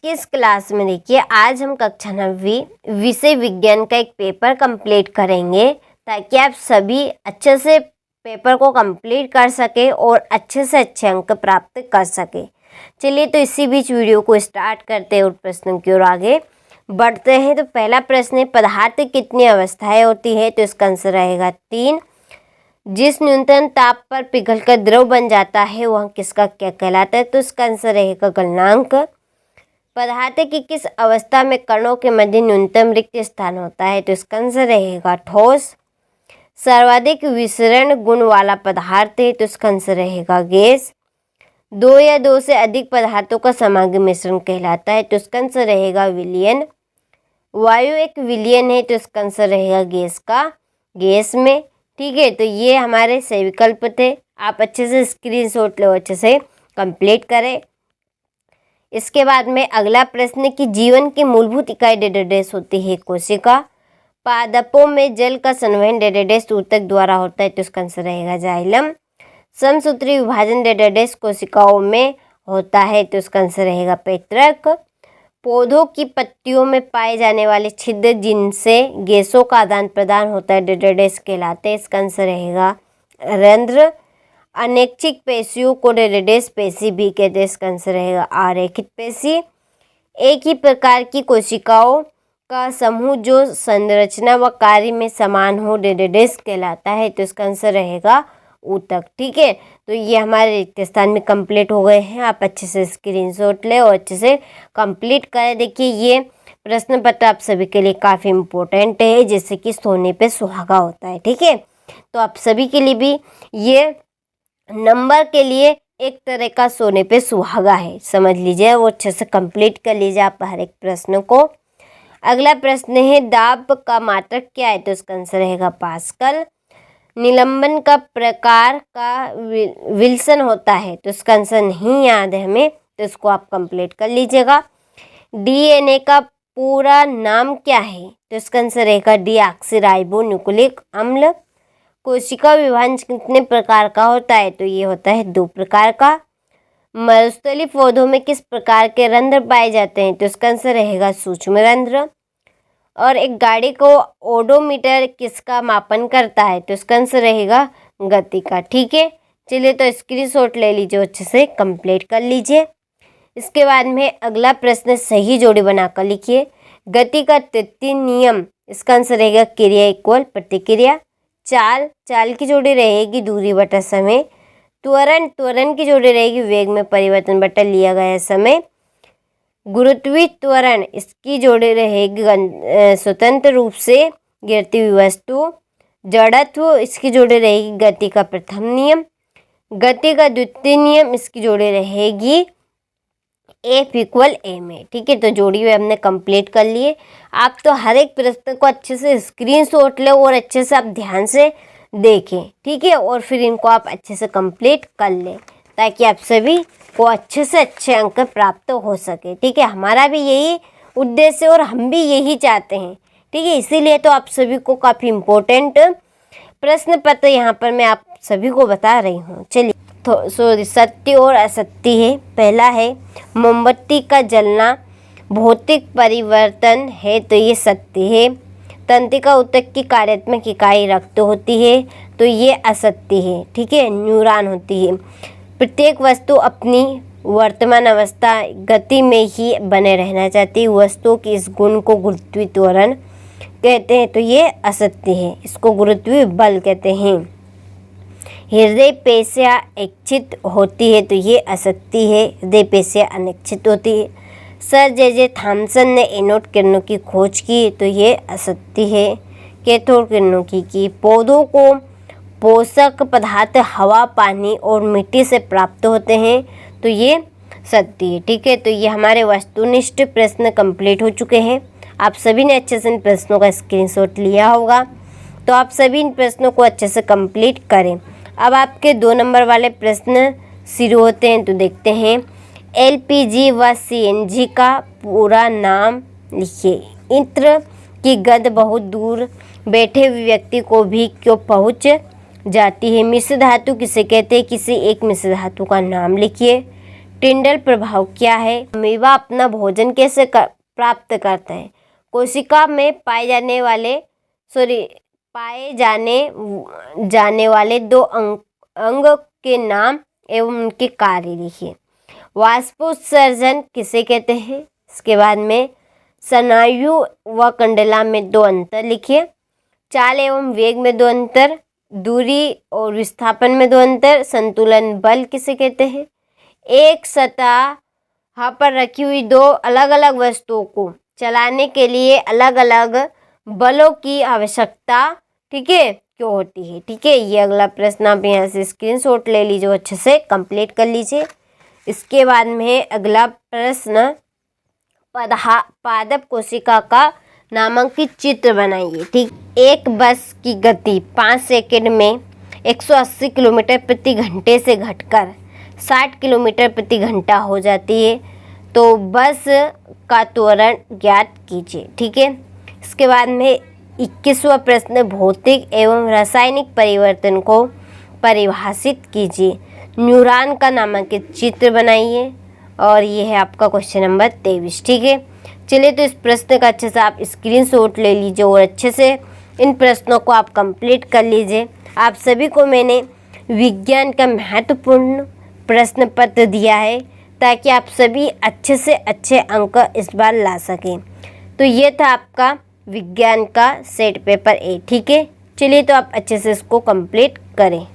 की इस क्लास में देखिए, आज हम कक्षा 9वीं विषय विज्ञान का एक पेपर कंप्लीट करेंगे ताकि आप सभी अच्छे से पेपर को कंप्लीट कर सके और अच्छे से अच्छे अंक प्राप्त कर सके। चलिए तो इसी बीच वीडियो को स्टार्ट करते हैं और प्रश्नों की ओर आगे बढ़ते हैं। तो पहला प्रश्न है, पदार्थ की कितनी अवस्थाएं होती है? तो इसका आंसर रहेगा 3। जिस न्यूनतम ताप पर पिघलकर द्रव बन जाता है वह किसका क्या कहलाता है? तो इसका आंसर रहेगा गलनांक। पदार्थ की किस अवस्था में कणों के मध्य न्यूनतम रिक्त स्थान होता है? तो इसका आंसर रहेगा ठोस। सर्वाधिक विसरण गुण वाला पदार्थ है? तो इसका आंसर रहेगा गैस। 2 या 2 से अधिक पदार्थों का समग्र मिश्रण कहलाता है? तो इसका आंसर रहेगा विलयन। वायु एक विलयन है? तो इसका आंसर रहेगा गैस का गैस में। ठीक है, तो ये हमारे सही विकल्प थे। आप अच्छे से स्क्रीनशॉट लो, अच्छे से कंप्लीट करें। इसके बाद में अगला प्रश्न कि जीवन की मूलभूत इकाई डेडेडेस होती है कोशिका। पादपों में जल का संवहन डेडेडेस ऊतक द्वारा होता है? तो इसका आंसर रहेगा जाइलम। समसूत्री विभाजन डेडेडेस कोशिकाओं में होता है? तो इसका आंसर रहेगा पैतृक। पौधों की पत्तियों में पाए जाने वाले छिद्र जिनसे गैसों का आदान प्रदान होता है डेडेडेस कहलाते हैं? इसका आंसर रहेगा रंध्र। अनैच्छिक पेशियों को डेडेडेस पेशी भी कहते हैं? इसका आंसर रहेगा आरेखित पेशी। एक ही प्रकार की कोशिकाओं का समूह जो संरचना व कार्य में समान हो डेडेडेस कहलाता है? तो इसका आंसर रहेगा ऊतक। ठीक है, तो ये हमारे रिक्त स्थान में कंप्लीट हो गए हैं। आप अच्छे से स्क्रीनशॉट लें और अच्छे से कंप्लीट करें। देखिए, ये प्रश्न पत्र आप सभी के लिए काफ़ी इम्पोर्टेंट है, जैसे कि सोने पे सुहागा होता है। ठीक है, तो आप सभी के लिए भी ये नंबर के लिए एक तरह का सोने पे सुहागा है, समझ लीजिए। वो अच्छे से कंप्लीट कर लीजिए आप हर एक प्रश्न को। अगला प्रश्न है, दाब का मात्रक क्या है? तो इसका आंसर रहेगा पास्कल। निलंबन का प्रकार का विल्सन होता है? तो इसका आंसर नहीं याद है हमें, तो इसको आप कंप्लीट कर लीजिएगा। डीएनए का पूरा नाम क्या है? तो इसका आंसर रहेगा डीऑक्सीराइबो न्यूक्लिक अम्ल। कोशिका विभाजन कितने प्रकार का होता है? तो ये होता है 2 प्रकार का। मरुस्थलीय पौधों में किस प्रकार के रंध्र पाए जाते हैं? तो इसका आंसर रहेगा सूक्ष्म रंध्र। और एक गाड़ी को ओडोमीटर किसका मापन करता है? तो इसका आंसर रहेगा गति का। ठीक है, चलिए तो स्क्रीनशॉट ले लीजिए, अच्छे से कंप्लीट कर लीजिए। इसके बाद में अगला प्रश्न सही जोड़ी बनाकर लिखिए। गति का तृतीय नियम, इसका आंसर रहेगा क्रिया इक्वल प्रतिक्रिया। चाल की जोड़ी रहेगी दूरी बटा समय। त्वरण की जोड़ी रहेगी वेग में परिवर्तन बटा लिया गया समय। गुरुत्वीय त्वरण, इसकी जोड़ी रहेगी स्वतंत्र रूप से गिरती हुई वस्तु। जड़त्व, इसकी जोड़ी रहेगी गति का प्रथम नियम। गति का द्वितीय नियम, इसकी जोड़ी रहेगी F इक्वल a में। ठीक है, तो जोड़ी हुई हमने कंप्लीट कर लिए। आप तो हर एक प्रश्न को अच्छे से स्क्रीनशॉट लें और अच्छे से आप ध्यान से देखें। ठीक है, और फिर इनको आप अच्छे से कंप्लीट कर लें ताकि आप सभी को अच्छे से अच्छे अंक प्राप्त हो सके। ठीक है, हमारा भी यही उद्देश्य और हम भी यही चाहते हैं। ठीक है, इसीलिए तो आप सभी को काफ़ी इम्पोर्टेंट प्रश्न पत्र यहाँ पर मैं आप सभी को बता रही हूँ। चलिए तो सत्य और असत्य है। पहला है, मोमबत्ती का जलना भौतिक परिवर्तन है? तो ये सत्य है। तंत्रिका ऊतक की कार्यात्मक इकाई रक्त होती है? तो ये असत्य है। ठीक है, न्यूरॉन होती है। प्रत्येक वस्तु अपनी वर्तमान अवस्था गति में ही बने रहना चाहती है। वस्तुओं की इस गुण को गुरुत्वीय त्वरण कहते हैं? तो ये असत्य है, इसको गुरुत्वीय बल कहते हैं। हृदय पेशियाँ ऐच्छिक होती है? तो ये असत्य है, हृदय पेशियाँ अनैच्छिक होती है। सर जे थॉमसन ने एनोड किरणों की खोज की? तो ये असत्य है, कैथोड किरणों की। पौधों को पोषक पदार्थ हवा, पानी और मिट्टी से प्राप्त होते हैं? तो ये सत्य है। ठीक है, तो ये हमारे वस्तुनिष्ठ प्रश्न कंप्लीट हो चुके हैं। आप सभी ने अच्छे से इन प्रश्नों का स्क्रीनशॉट लिया होगा, तो आप सभी इन प्रश्नों को अच्छे से कंप्लीट करें। अब आपके 2 नंबर वाले प्रश्न शुरू होते हैं, तो देखते हैं। LPG व CNG का पूरा नाम लिखिए। इत्र की गंध बहुत दूर बैठे हुए व्यक्ति को भी क्यों पहुंच जाती है? मिश्र धातु किसे कहते हैं? किसी एक मिश्र धातु का नाम लिखिए। टिंडल प्रभाव क्या है? अमीबा अपना भोजन कैसे प्राप्त करता है? कोशिका में पाए जाने वाले दो अंग के नाम एवं उनके कार्य लिखिए। वाष्पोत्सर्जन किसे कहते हैं? इसके बाद में स्नायु व कंडला में दो अंतर लिखिए। चाल एवं वेग में दो अंतर, दूरी और विस्थापन में दो अंतर, संतुलन बल किसे कहते हैं? एक सतह पर रखी हुई दो अलग अलग वस्तुओं को चलाने के लिए अलग अलग बलों की आवश्यकता, ठीक है, क्यों होती है? ठीक है, ये अगला प्रश्न आप यहाँ से स्क्रीनशॉट ले लीजिए, अच्छे से कंप्लीट कर लीजिए। इसके बाद में अगला प्रश्न, पादप कोशिका का नामांकित चित्र बनाइए। ठीक, एक बस की गति 5 सेकंड में 180 किलोमीटर प्रति घंटे से घटकर 60 किलोमीटर प्रति घंटा हो जाती है, तो बस का त्वरण ज्ञात कीजिए। ठीक है, इसके बाद में 21वां प्रश्न, भौतिक एवं रासायनिक परिवर्तन को परिभाषित कीजिए। न्यूरॉन का नामांकित चित्र बनाइए, और ये है आपका क्वेश्चन नंबर 23। ठीक है, चलिए तो इस प्रश्न का अच्छे से आप स्क्रीनशॉट ले लीजिए और अच्छे से इन प्रश्नों को आप कंप्लीट कर लीजिए। आप सभी को मैंने विज्ञान का महत्वपूर्ण प्रश्न पत्र दिया है ताकि आप सभी अच्छे से अच्छे अंक इस बार ला सकें। तो ये था आपका विज्ञान का सेट पेपर 8। ठीक है, चलिए तो आप अच्छे से इसको कंप्लीट करें।